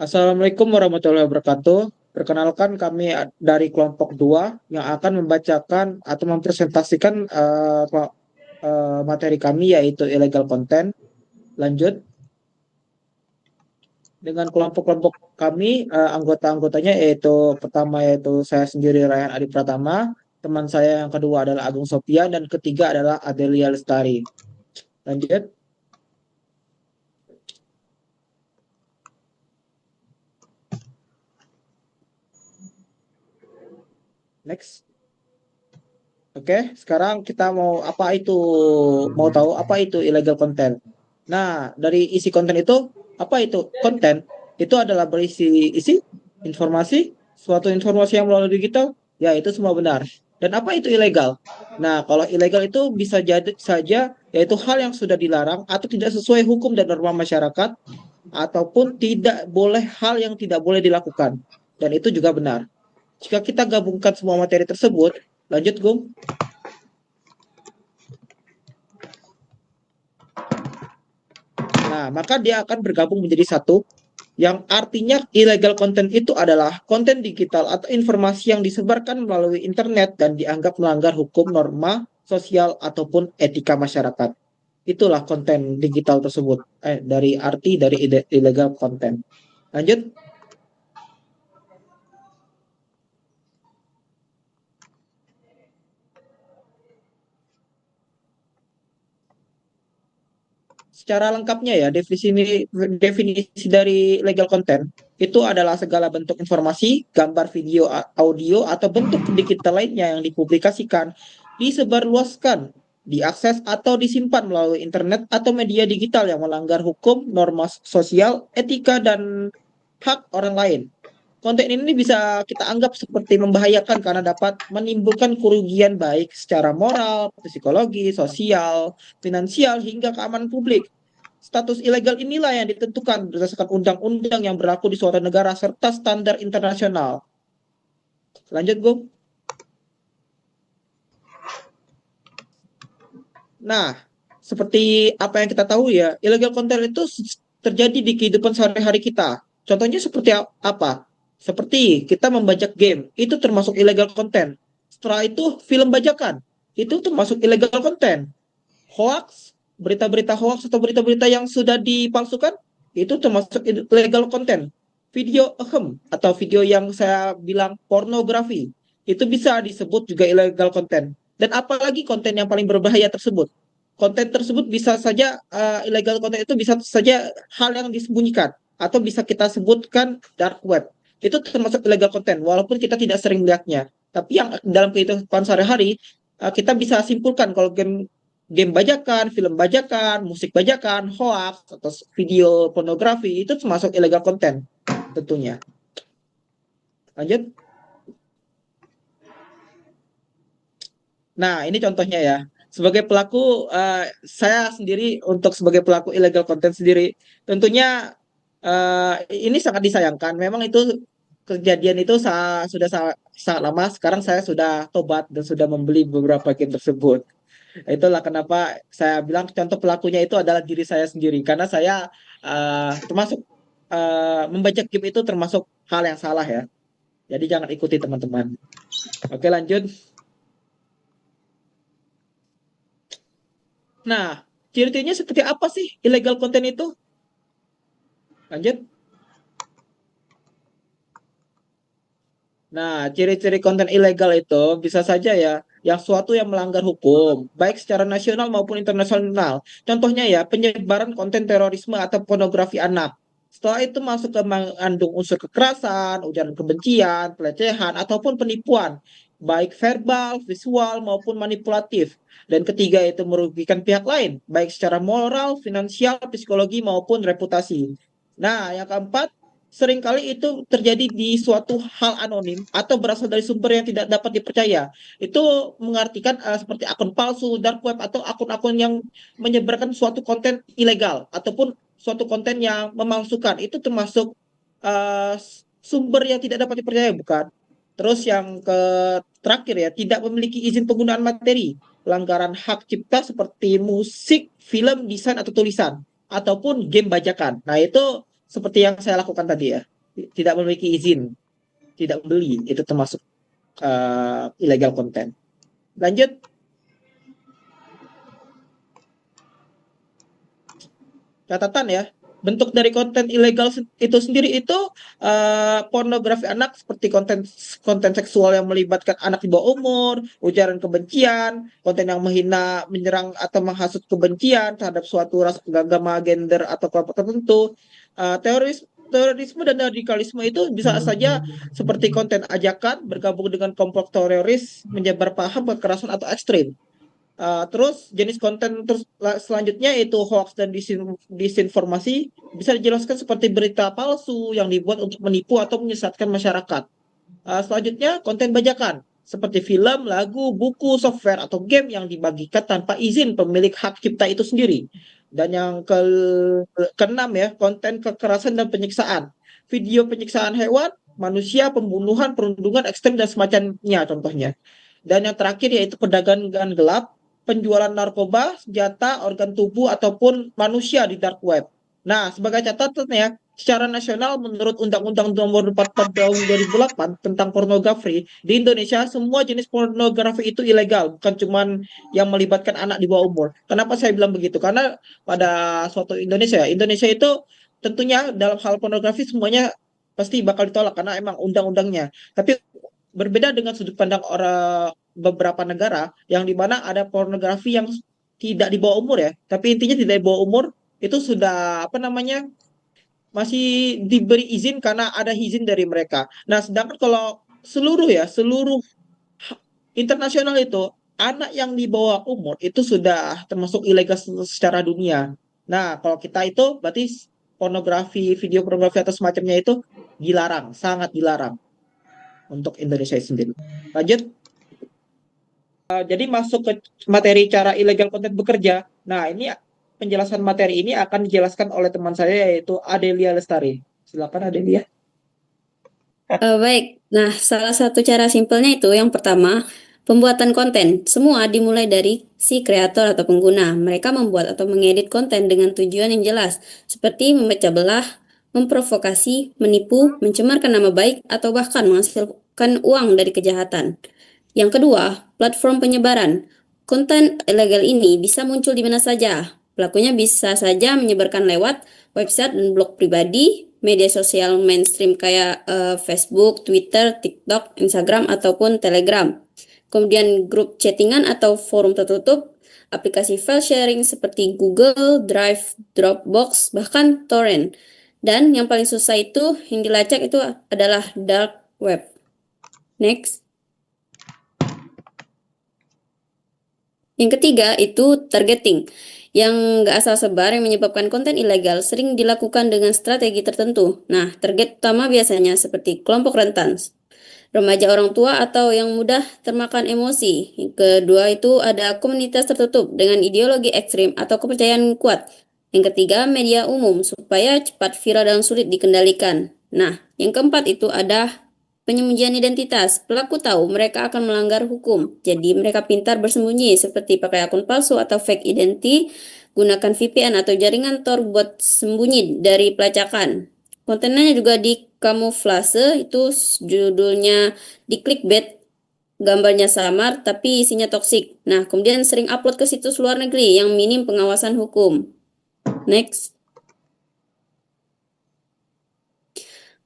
Assalamualaikum warahmatullahi wabarakatuh. Perkenalkan kami dari kelompok 2 yang akan membacakan atau mempresentasikan materi kami yaitu illegal content. Lanjut dengan kelompok-kelompok kami, anggota-anggotanya yaitu pertama yaitu saya sendiri Rayhan Adi Pratama, teman saya yang kedua adalah Agung Sofian dan ketiga adalah Adelia Lestari. Lanjut. Next. Oke, sekarang kita mau tahu apa itu illegal content. Nah, dari isi konten itu, apa itu konten? Itu adalah berisi informasi, suatu informasi yang melalui digital, ya itu semua benar. Dan apa itu ilegal? Nah, kalau ilegal itu bisa jadi saja yaitu hal yang sudah dilarang atau tidak sesuai hukum dan norma masyarakat, ataupun tidak boleh hal yang tidak boleh dilakukan. Dan itu juga benar. Jika kita gabungkan semua materi tersebut, lanjut Gung. Nah, maka dia akan bergabung menjadi satu, yang artinya illegal content itu adalah konten digital atau informasi yang disebarkan melalui internet dan dianggap melanggar hukum, norma sosial, ataupun etika masyarakat. Itulah konten digital tersebut, dari arti dari illegal content. Lanjut. Secara lengkapnya ya, definisi dari legal content itu adalah segala bentuk informasi, gambar, video, audio, atau bentuk digital lainnya yang dipublikasikan, disebarluaskan, diakses, atau disimpan melalui internet atau media digital yang melanggar hukum, norma sosial, etika, dan hak orang lain. Konten ini bisa kita anggap seperti membahayakan karena dapat menimbulkan kerugian baik secara moral, psikologi, sosial, finansial, hingga keamanan publik. Status ilegal inilah yang ditentukan berdasarkan undang-undang yang berlaku di suatu negara serta standar internasional. Lanjut, Gung. Nah, seperti apa yang kita tahu ya, illegal content itu terjadi di kehidupan sehari-hari kita. Contohnya seperti apa? Seperti kita membajak game, itu termasuk illegal content. Setelah itu film bajakan, itu termasuk illegal content. Hoax, berita-berita hoax atau berita-berita yang sudah dipalsukan, itu termasuk illegal content. Video atau video yang saya bilang pornografi, itu bisa disebut juga illegal content. Dan apalagi konten yang paling berbahaya tersebut. Konten tersebut bisa saja illegal content itu bisa saja hal yang disembunyikan atau bisa kita sebutkan dark web. Itu termasuk illegal content walaupun kita tidak sering melihatnya. Tapi yang dalam kehidupan sehari-hari kita bisa simpulkan kalau game bajakan, film bajakan, musik bajakan, hoax atau video pornografi itu termasuk illegal content tentunya. Lanjut. Nah, ini contohnya ya. Sebagai pelaku, saya sendiri untuk sebagai pelaku illegal content sendiri, tentunya ini sangat disayangkan. Memang itu kejadian itu sudah sangat lama. Sekarang saya sudah tobat dan sudah membeli beberapa game tersebut. Itulah kenapa saya bilang contoh pelakunya itu adalah diri saya sendiri. Karena saya termasuk membaca game itu termasuk hal yang salah ya. Jadi jangan ikuti teman-teman. Oke, lanjut. Nah, ciri-cirinya seperti apa sih illegal content itu? Lanjut. Nah, ciri-ciri konten ilegal itu bisa saja ya, yang suatu yang melanggar hukum, baik secara nasional maupun internasional. Contohnya ya, penyebaran konten terorisme atau pornografi anak. Setelah itu masuk ke mengandung unsur kekerasan, ujaran kebencian, pelecehan, ataupun penipuan, baik verbal, visual, maupun manipulatif. Dan ketiga itu merugikan pihak lain, baik secara moral, finansial, psikologi, maupun reputasi. Nah, yang keempat, seringkali itu terjadi di suatu hal anonim atau berasal dari sumber yang tidak dapat dipercaya. Itu mengartikan seperti akun palsu, dark web, atau akun-akun yang menyebarkan suatu konten ilegal ataupun suatu konten yang memalsukan. Itu termasuk sumber yang tidak dapat dipercaya, bukan? Terus yang terakhir ya, tidak memiliki izin penggunaan materi, pelanggaran hak cipta seperti musik, film, desain atau tulisan, ataupun game bajakan. Nah, itu seperti yang saya lakukan tadi ya, tidak memiliki izin, tidak beli, itu termasuk illegal content. Lanjut, catatan ya. Bentuk dari konten ilegal itu sendiri itu pornografi anak seperti konten konten seksual yang melibatkan anak di bawah umur, ujaran kebencian, konten yang menghina, menyerang atau menghasut kebencian terhadap suatu ras, agama, gender atau kelompok tertentu. Terorisme dan radikalisme itu bisa saja seperti konten ajakan bergabung dengan kelompok teroris, menyebar paham kekerasan atau ekstrim. Terus jenis konten terus selanjutnya itu hoax dan disinformasi bisa dijelaskan seperti berita palsu yang dibuat untuk menipu atau menyesatkan masyarakat. Selanjutnya konten bajakan seperti film, lagu, buku, software atau game yang dibagikan tanpa izin pemilik hak cipta itu sendiri. Dan yang keenam ya, konten kekerasan dan penyiksaan. Video penyiksaan hewan, manusia, pembunuhan, perundungan ekstrem dan semacamnya contohnya. Dan yang terakhir yaitu perdagangan gelap, penjualan narkoba, senjata, organ tubuh, ataupun manusia di dark web. Nah, sebagai catatan ya, secara nasional menurut Undang-Undang Nomor 44 Tahun 2008 tentang pornografi, di Indonesia semua jenis pornografi itu ilegal, bukan cuma yang melibatkan anak di bawah umur. Kenapa saya bilang begitu? Karena pada suatu Indonesia, Indonesia itu tentunya dalam hal pornografi semuanya pasti bakal ditolak karena emang undang-undangnya. Tapi berbeda dengan sudut pandang orang beberapa negara yang dimana ada pornografi yang tidak di bawah umur ya, tapi intinya tidak di bawah umur itu sudah apa namanya masih diberi izin karena ada izin dari mereka. Nah, sedangkan kalau seluruh internasional itu anak yang di bawah umur itu sudah termasuk ilegal secara dunia. Nah, kalau kita itu berarti pornografi, video pornografi atau semacamnya itu dilarang, sangat dilarang untuk Indonesia sendiri. Lanjut. Jadi masuk ke materi cara ilegal konten bekerja. Nah, ini penjelasan materi ini akan dijelaskan oleh teman saya yaitu Adelia Lestari. Silakan Adelia. Baik, nah salah satu cara simpelnya itu yang pertama, pembuatan konten. Semua dimulai dari si kreator atau pengguna. Mereka membuat atau mengedit konten dengan tujuan yang jelas, seperti memecah belah, memprovokasi, menipu, mencemarkan nama baik, atau bahkan menghasilkan uang dari kejahatan. Yang kedua, platform penyebaran. Konten ilegal ini bisa muncul di mana saja. Pelakunya bisa saja menyebarkan lewat website dan blog pribadi, media sosial mainstream kayak Facebook, Twitter, TikTok, Instagram, ataupun Telegram. Kemudian grup chattingan atau forum tertutup, aplikasi file sharing seperti Google, Drive, Dropbox, bahkan torrent. Dan yang paling susah itu yang dilacak itu adalah dark web. Next. Yang ketiga itu targeting, yang nggak asal sebar yang menyebabkan konten ilegal sering dilakukan dengan strategi tertentu. Nah, target utama biasanya seperti kelompok rentan, remaja orang tua atau yang mudah termakan emosi. Yang kedua itu ada komunitas tertutup dengan ideologi ekstrim atau kepercayaan kuat. Yang ketiga, media umum supaya cepat viral dan sulit dikendalikan. Nah, yang keempat itu ada penyembunyian identitas. Pelaku tahu mereka akan melanggar hukum, jadi mereka pintar bersembunyi seperti pakai akun palsu atau fake identity, gunakan VPN atau jaringan Tor buat sembunyi dari pelacakan. Kontennya juga di kamuflase, itu judulnya di clickbait, gambarnya samar tapi isinya toksik. Nah, kemudian sering upload ke situs luar negeri yang minim pengawasan hukum. Next.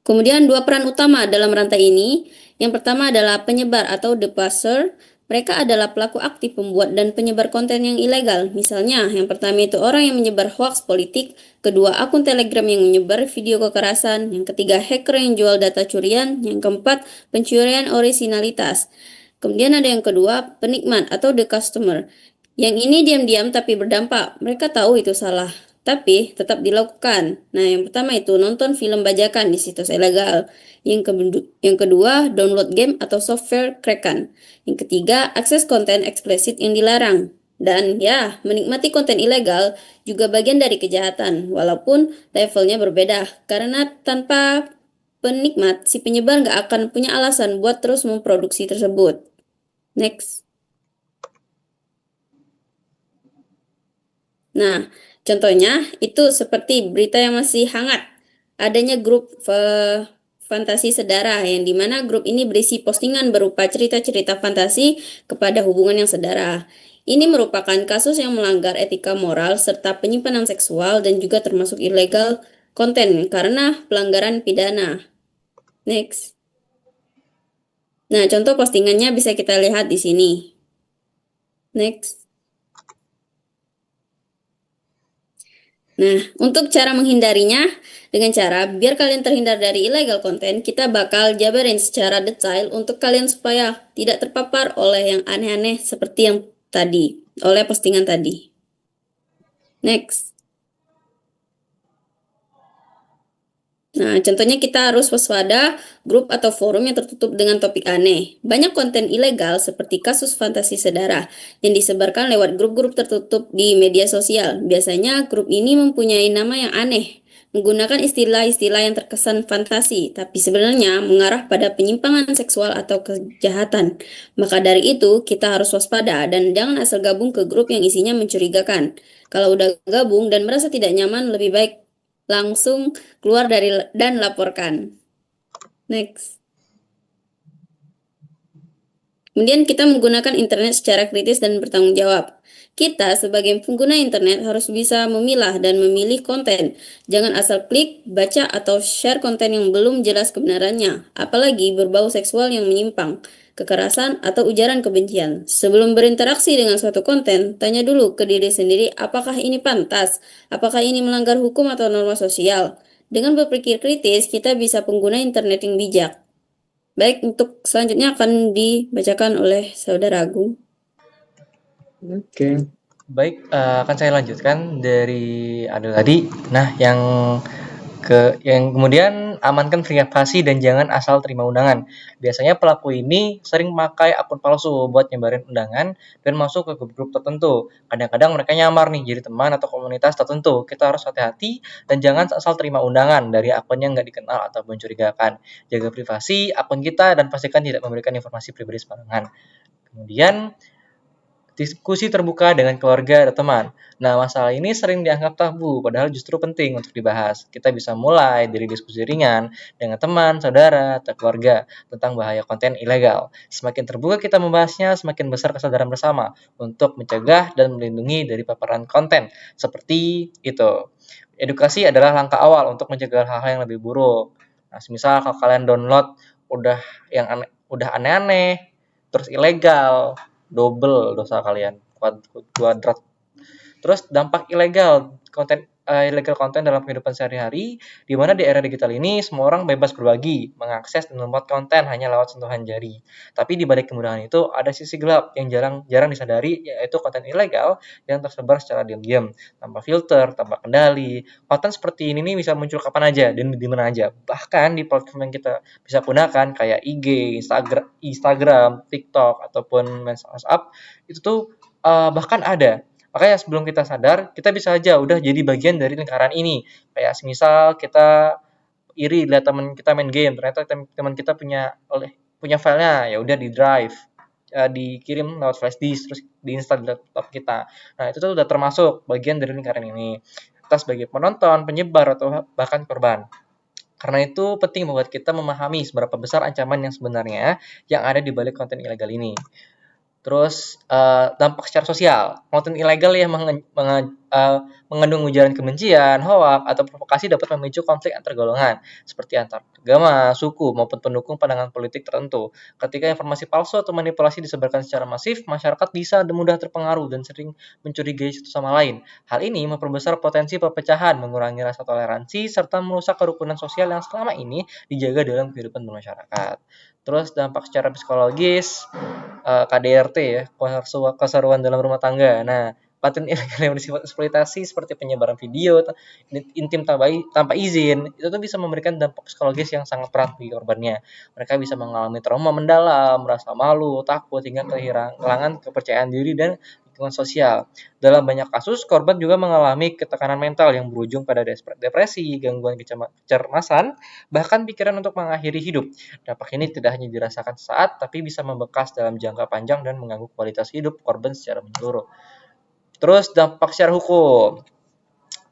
Kemudian dua peran utama dalam rantai ini. Yang pertama adalah penyebar atau the passer. Mereka adalah pelaku aktif pembuat dan penyebar konten yang ilegal. Misalnya, yang pertama itu orang yang menyebar hoax politik, kedua akun Telegram yang menyebar video kekerasan, yang ketiga hacker yang jual data curian, yang keempat pencurian orisinalitas. Kemudian ada yang kedua, penikmat atau the customer. Yang ini diam-diam tapi berdampak. Mereka tahu itu salah, tapi tetap dilakukan. Nah, yang pertama itu nonton film bajakan di situs ilegal. Yang kedua, download game atau software crackkan. Yang ketiga, akses konten eksplisit yang dilarang. Dan ya, menikmati konten ilegal juga bagian dari kejahatan, walaupun levelnya berbeda. Karena tanpa penikmat, si penyebar nggak akan punya alasan buat terus memproduksi tersebut. Next. Nah, contohnya itu seperti berita yang masih hangat. adanya grup fantasi sedara, yang dimana grup ini berisi postingan berupa cerita-cerita fantasi kepada hubungan yang sedara. Ini merupakan kasus yang melanggar etika moral serta penyimpanan seksual dan juga termasuk illegal konten karena pelanggaran pidana. Next. Nah, contoh postingannya bisa kita lihat di sini. Next. Nah, untuk cara menghindarinya, dengan cara biar kalian terhindar dari illegal content, kita bakal jabarin secara detail untuk kalian supaya tidak terpapar oleh yang aneh-aneh seperti yang tadi, oleh postingan tadi. Next. Nah, contohnya kita harus waspada grup atau forum yang tertutup dengan topik aneh. Banyak konten ilegal seperti kasus fantasi sedara yang disebarkan lewat grup-grup tertutup di media sosial. Biasanya grup ini mempunyai nama yang aneh, menggunakan istilah-istilah yang terkesan fantasi, tapi sebenarnya mengarah pada penyimpangan seksual atau kejahatan. Maka dari itu, kita harus waspada dan jangan asal gabung ke grup yang isinya mencurigakan. Kalau udah gabung dan merasa tidak nyaman, lebih baik langsung keluar dari dan laporkan. Next. Kemudian kita menggunakan internet secara kritis dan bertanggung jawab. Kita sebagai pengguna internet harus bisa memilah dan memilih konten. Jangan asal klik, baca, atau share konten yang belum jelas kebenarannya, apalagi berbau seksual yang menyimpang, kekerasan, atau ujaran kebencian. Sebelum berinteraksi dengan suatu konten, tanya dulu ke diri sendiri apakah ini pantas, apakah ini melanggar hukum atau norma sosial. Dengan berpikir kritis, kita bisa pengguna internet yang bijak. Baik, untuk selanjutnya akan dibacakan oleh Saudara Agung. Oke. Baik, akan saya lanjutkan dari Adel tadi. Nah, yang kemudian amankan privasi dan jangan asal terima undangan. Biasanya pelaku ini sering memakai akun palsu buat nyebarin undangan dan masuk ke grup-grup tertentu. Kadang-kadang mereka nyamar nih jadi teman atau komunitas tertentu. Kita harus hati-hati dan jangan asal terima undangan dari akun yang nggak dikenal atau mencurigakan. Jaga privasi akun kita dan pastikan tidak memberikan informasi pribadi sembarangan. Kemudian diskusi terbuka dengan keluarga atau teman. Nah, masalah ini sering dianggap tabu, padahal justru penting untuk dibahas. Kita bisa mulai dari diskusi ringan dengan teman, saudara, atau keluarga tentang bahaya konten ilegal. Semakin terbuka kita membahasnya, semakin besar kesadaran bersama untuk mencegah dan melindungi dari paparan konten. Seperti itu. Edukasi adalah langkah awal untuk mencegah hal-hal yang lebih buruk. Nah, misal kalau kalian download udah aneh-aneh, terus ilegal, double dosa kalian, kuadrat. Terus dampak illegal konten dalam kehidupan sehari-hari, di mana di era digital ini semua orang bebas berbagi, mengakses dan membuat konten hanya lewat sentuhan jari. Tapi di balik kemudahan itu ada sisi gelap yang jarang disadari, yaitu konten ilegal yang tersebar secara diam-diam, tanpa filter, tanpa kendali. Konten seperti ini nih bisa muncul kapan aja dan di mana aja. Bahkan di platform yang kita bisa gunakan kayak IG, Instagram, TikTok ataupun WhatsApp itu tuh bahkan ada. Makanya sebelum kita sadar, kita bisa aja udah jadi bagian dari lingkaran ini. Kayak semisal kita iri lihat teman kita main game, ternyata teman kita punya filenya, ya udah di drive, dikirim lewat flash disk, terus diinstal di laptop kita. Nah, itu tuh udah termasuk bagian dari lingkaran ini. Kita sebagai penonton, penyebar, atau bahkan korban. Karena itu penting membuat kita memahami seberapa besar ancaman yang sebenarnya yang ada di balik konten ilegal ini. Terus dampak secara sosial, konten ilegal yang mengandung ujaran kebencian, hoak, atau provokasi dapat memicu konflik antar golongan, seperti antar agama, suku, maupun pendukung pandangan politik tertentu. Ketika informasi palsu atau manipulasi disebarkan secara masif, masyarakat bisa mudah terpengaruh dan sering mencurigai satu sama lain. Hal ini memperbesar potensi perpecahan, mengurangi rasa toleransi, serta merusak kerukunan sosial yang selama ini dijaga dalam kehidupan bermasyarakat. Terus dampak secara psikologis, KDRT ya, keseruan dalam rumah tangga. Nah, konten ilegal yang bersifat eksploitasi seperti penyebaran video intim tanpa izin, itu tuh bisa memberikan dampak psikologis yang sangat berat bagi korbannya. Mereka bisa mengalami trauma mendalam, merasa malu, takut, hingga kehilangan kepercayaan diri dan lingkungan sosial. Dalam banyak kasus, korban juga mengalami ketekanan mental yang berujung pada depresi, gangguan kecemasan, bahkan pikiran untuk mengakhiri hidup. Dampak ini tidak hanya dirasakan sesaat, tapi bisa membekas dalam jangka panjang dan mengganggu kualitas hidup korban secara menyeluruh. Terus dampak secara hukum.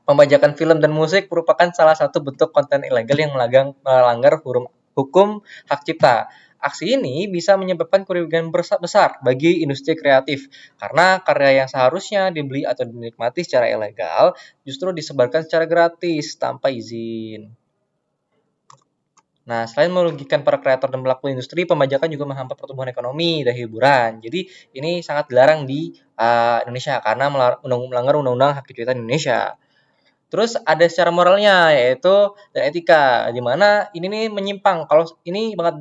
Pembajakan film dan musik merupakan salah satu bentuk konten ilegal yang melanggar hukum hak cipta. Aksi ini bisa menyebabkan kerugian besar bagi industri kreatif karena karya yang seharusnya dibeli atau dinikmati secara ilegal justru disebarkan secara gratis tanpa izin. Nah, selain merugikan para kreator dan pelaku industri, pembajakan juga menghambat pertumbuhan ekonomi dan hiburan. Jadi, ini sangat dilarang di Indonesia karena melanggar undang-undang hak cipta Indonesia. Terus ada secara moralnya yaitu dan etika, di mana ini nih menyimpang kalau ini banget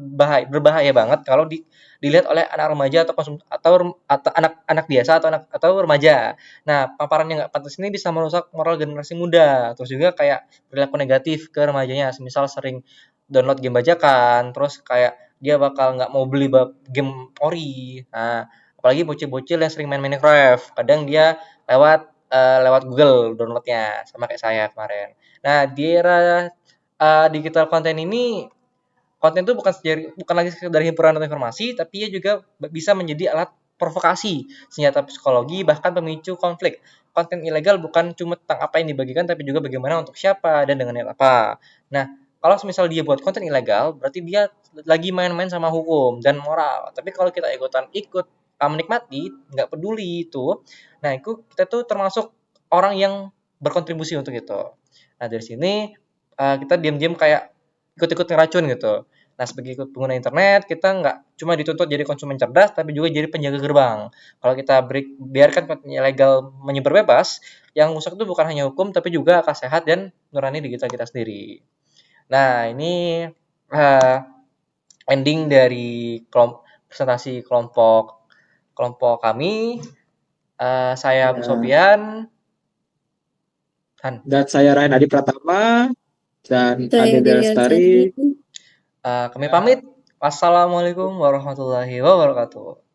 berbahaya banget kalau dilihat oleh anak remaja atau anak-anak biasa atau remaja. Nah, paparan yang nggak pantas ini bisa merusak moral generasi muda. Terus juga kayak perilaku negatif ke remajanya, semisal sering download game bajakan, terus kayak dia bakal nggak mau beli game ori. Nah, apalagi bocil-bocil yang sering main Minecraft, kadang dia lewat Google downloadnya sama kayak saya kemarin. Nah, di era digital konten ini, konten itu bukan lagi sekedar hiburan atau informasi, tapi ia juga bisa menjadi alat provokasi, senjata psikologi, bahkan pemicu konflik. Konten ilegal bukan cuma tentang apa yang dibagikan, tapi juga bagaimana untuk siapa dan dengan niat apa. Nah, kalau misal dia buat konten ilegal, berarti dia lagi main-main sama hukum dan moral. Tapi kalau kita ikut menikmati, nggak peduli itu, nah itu kita tuh termasuk orang yang berkontribusi untuk itu. Nah dari sini kita diam-diam kayak ikut-ikut ngeracun gitu. Nah sebagai pengguna internet kita nggak cuma dituntut jadi konsumen cerdas, tapi juga jadi penjaga gerbang. Kalau kita biarkan konten ilegal menyebar bebas, yang rusak itu bukan hanya hukum, tapi juga akal sehat dan nurani digital kita sendiri. Nah ini uh, ending dari presentasi kelompok kelompok kami. Saya Abu Ya. Sofyan. Han. Dan saya Ryan Adi Pratama dan Saya Adelia Delia Lestari. Lestari. Kami pamit. Wassalamualaikum warahmatullahi wabarakatuh.